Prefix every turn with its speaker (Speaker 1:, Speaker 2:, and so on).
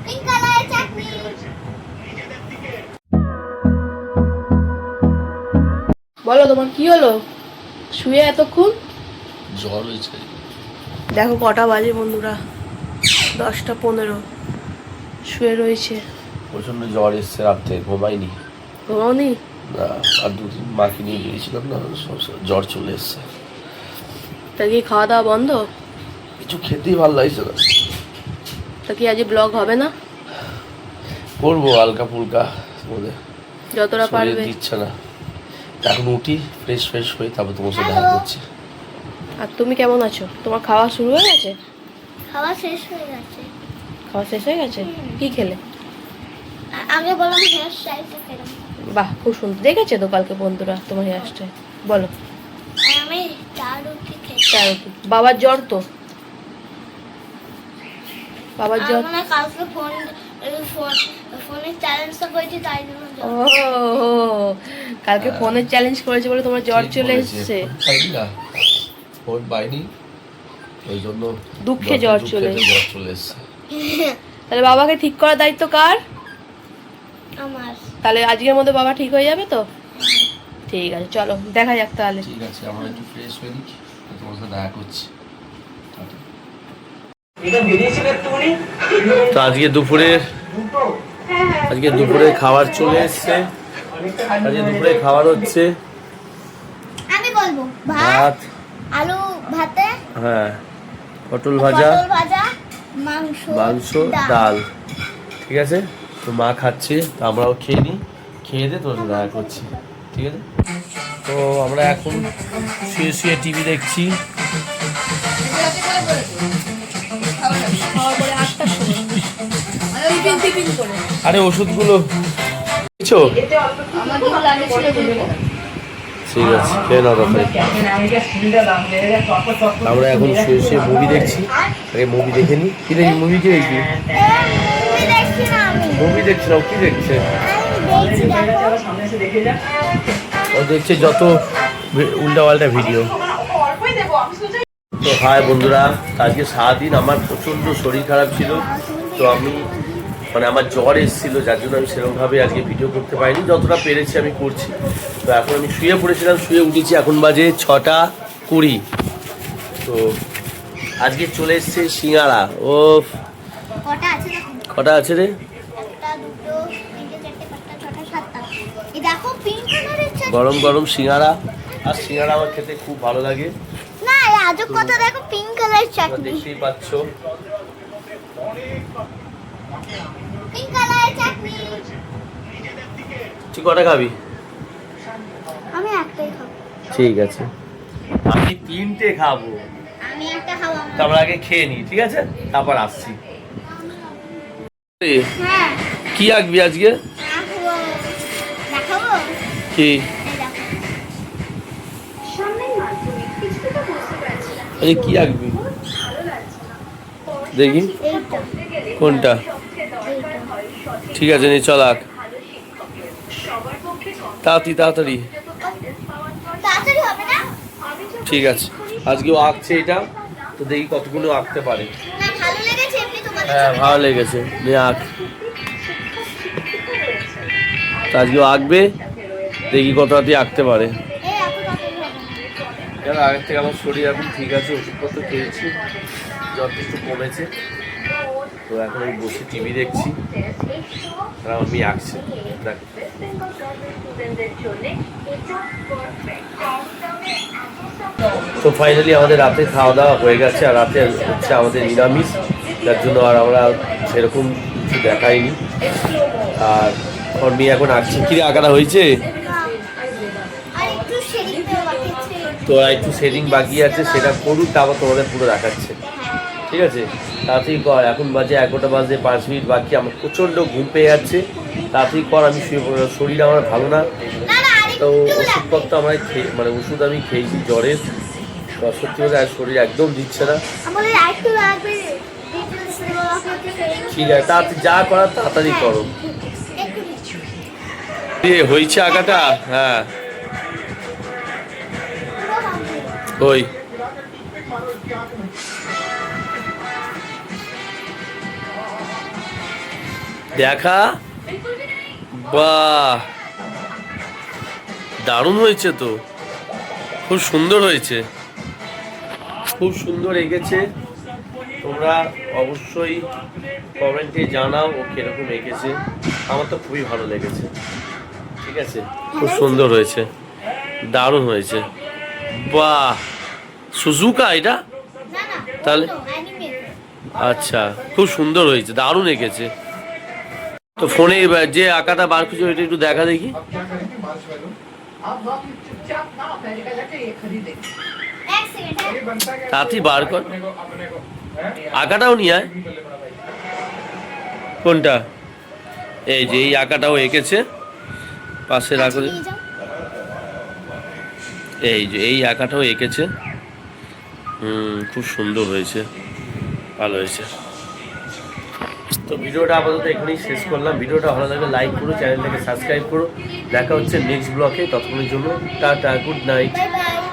Speaker 1: Pink কালারের চাটনি।
Speaker 2: বলো তোমার কি হলো? শুয়ে এতক্ষণ?
Speaker 3: জ্বর হয়েছে।
Speaker 2: দেখো কটা বাজে বন্ধুরা, 10:15। শুয়ে রয়েছে।
Speaker 3: প্রচন্ড জ্বর এসছে, রাত্রে ঘুমাইনি।
Speaker 2: ঘুমাওনি?
Speaker 3: না, আর দুদিন মাকে নিয়ে গিয়েছিলাম না, জ্বর চলে এসছে।
Speaker 2: তা কি খাওয়া দাওয়া বন্ধ?
Speaker 3: কিছু খেতেই ভালো লাগছে না।
Speaker 2: তা কি আজ ব্লগ হবে না?
Speaker 3: করবো হালকা ফুলকা,
Speaker 2: যতটা পারবে।
Speaker 3: দিচ্ছে না। এখন উঠি, ফ্রেশ হয়ে তারপর তোমার সাথে দেখা করছি।
Speaker 2: আর তুমি কেমন আছো? তোমার খাওয়া শুরু হয়ে গেছে?
Speaker 1: খাওয়া শেষ হয়ে গেছে।
Speaker 2: খাওয়া শেষ হয়ে গেছে? কি খেলে?
Speaker 1: আগে বলো আমি হেয়ার স্টাইলটা খেলাম।
Speaker 2: বাহ, খুব সুন্দর। দেখেছে তো কালকে বন্ধুরা তোমার হেয়ার স্টাইল। বলো।
Speaker 1: আমি 4 রুটি খেয়েছি।
Speaker 2: 4 রুটি। বাবার জ্বর তো? বাবার জ্বর?
Speaker 1: আমরা কালকে ফোনে চ্যালেঞ্জটা করেছি তাই জন্য
Speaker 2: ও কালকে ফোনের চ্যালেঞ্জ করেছে বলে তোমার জ্বর চলে এসেছে।
Speaker 3: ফোন পাইনি, ওই জন্য
Speaker 2: দুঃখে জ্বর চলে
Speaker 3: এসছে।
Speaker 2: তাহলে বাবাকে ঠিক করার দায়িত্ব কার?
Speaker 1: আমার।
Speaker 2: তাহলে আজকের মধ্যে বাবা ঠিক হয়ে যাবে তো? ঠিক আছে, চলো দেখা যাক তাহলে।
Speaker 3: ঠিক আছে, আমরা একটু ফ্রেশ হয়ে নিই, তোমার সাথে দেখা করছি। তো আজকে দুপুরে খাবার চলে এসছে। আজকে দুপুরে খাবার হচ্ছে
Speaker 1: আমি বলবো
Speaker 3: ভাত,
Speaker 1: আলু ভাতে,
Speaker 3: হ্যাঁ, পটল ভাজা,
Speaker 1: মাংস,
Speaker 3: ডাল। ঠিক আছে, তো মা খাচ্ছে, তো আমরাও খেয়ে নিই, খেয়ে দিয়ে তোমার সাথে দেখা করছি। ঠিক আছে, তো আমরা এখন শুয়ে টিভি দেখছি। আরে ওষুধগুলো বুঝছো? ঠিক আছে, খেয়ে নাও তাড়াতাড়ি। আমরা এখন শুয়ে মুভি দেখছি। আগে মুভি দেখে নি। কি দেখি? মুভি কি দেখি? মুভি দেখছি না, কি দেখছে? ও দেখছে যত উল্টাপাল্টা ভিডিও। তো হাই বন্ধুরা, আজকে সারাদিন আমার প্রচণ্ড শরীর খারাপ ছিল। তো আমি আমার জ্বর এসেছিলো, যার জন্য আমি সেরকমভাবে আজকে ভিডিও করতে পারিনি। যতটা পেরেছি আমি করছি। তো এখন আমি শুয়ে পড়েছিলাম, শুয়ে উঠেছি, এখন বাজে 6:20। তো আজকে চলে এসছে সিঙ্গারা। ও কটা আছে রে? গরম গরম সিঙ্গারা। আর সিঙ্গারা আমার খেতে খুব ভালো লাগে।
Speaker 1: না, আজব কথা, দেখো পিঙ্ক কালারের চাটনি।
Speaker 3: দেখতেই পাচ্ছ,
Speaker 1: পিঙ্ক কালারের চাটনি।
Speaker 3: তুই কটা খাবি?
Speaker 1: আমি একটাই খাবো।
Speaker 3: ঠিক আছে, আমি 3টে খাবো।
Speaker 1: আমি একটা খাবো।
Speaker 3: তারপর আগে খেয়ে নি, ঠিক আছে, তারপর আসছি।
Speaker 1: হ্যাঁ,
Speaker 3: কি আঁকবি আজকে?
Speaker 1: দেখাবো
Speaker 3: কি? আরে কি আঁকবি দেখি? কোনটা? ঠিক আছে, নি চল আঁক। তাড়াতাড়ি।
Speaker 1: তাড়াতাড়ি হবে না?
Speaker 3: ঠিক আছে, আজকে ও আঁকছে এটা, তো দেখি কতগুলো আঁকতে পারে।
Speaker 1: না, ভালো লেগেছে এমনি তোমাদের?
Speaker 3: হ্যাঁ, ভালো লেগেছে, নে আঁক। তো আজকে ও আঁকবে, দেখি কত রাতে আঁকতে পারে।
Speaker 1: এই এত তাড়াতাড়ি হবে না।
Speaker 3: কেন, আগের থেকে আমার শরীর এখন ঠিক আছে, ওষুধপত্র খেয়েছি, যথেষ্ট কমেছে। তো এখন আমি বসে টিভি দেখছি, আর আমার মেয়ে আঁকছে। দেখ, তো ফাইনালি আমাদের রাতে খাওয়া দাওয়া হয়ে গেছে, আর রাতে হচ্ছে আমাদের নিরামিষ, যার জন্য আর আমরা সেরকম কিছু দেখাইনি। আর আমার মেয়ে এখন আঁকছে। কি আঁকাটা হয়েছে?
Speaker 1: আর একটু শেডিং দেওয়া বাকি আছে।
Speaker 3: তো একটু শেডিং বাকি আছে, সেটা করুক, তারপর তোমাদের পুরো দেখাচ্ছে। ঠিক আছে, তাড়াতাড়ি কর, এখন বাজে 11টা বাজে 5 মিনিট বাকি। আমার প্রচণ্ড ঘুম পেয়ে যাচ্ছে, তাড়াতাড়ি কর, আমি শুয়ে পড়ব। শরীর আমার ভালো না, তো ওষুধপত্র আমার ওষুধ আমি খেয়েছি জ্বরের। সত্যি বলতে আর শরীর একদম দিচ্ছে না। ঠিক আছে, তাড়াতাড়ি যা করার তাড়াতাড়ি করো। হয়েছে আঁকাটা? হ্যাঁ, ওই দেখা, বাহ দারুণ হয়েছে তো, খুব সুন্দর হয়েছে, খুব সুন্দর এঁকেছে। তোমরা অবশ্যই কমেন্টে জানাও ও কিরকম এঁকেছে। আমার তো খুবই ভালো লেগেছে। ঠিক আছে, খুব সুন্দর হয়েছে, দারুণ হয়েছে। বাহ, সুজুকা এটা
Speaker 1: না না
Speaker 3: তাহলে?
Speaker 1: অ্যানিমে।
Speaker 3: আচ্ছা, খুব সুন্দর হয়েছে, দারুণ এঁকেছে। তো ফোনে যে আঁকাটা বার করছে ওইটা একটু দেখা দেখি।
Speaker 1: এক সেকেন্ড।
Speaker 3: তাড়াতাড়ি বার কর, আঁকাটাও নিয়ে আয়। কোনটা? এই যে এই আঁকাটাও এঁকেছে, পাশে রাখো।
Speaker 1: নিয়ে যাও।
Speaker 3: এই যে এই আঁকাটাও এঁকেছে। খুব সুন্দর হয়েছে, ভালো হয়েছে। তো ভিডিওটা আপাতত এখানেই শেষ করলাম। ভিডিওটা ভালো লাগলে লাইক করো, চ্যানেলটাকে সাবস্ক্রাইব করো। দেখা হচ্ছে নেক্সট ব্লগে, ততক্ষণের জন্য tata, good night.
Speaker 1: Bye bye.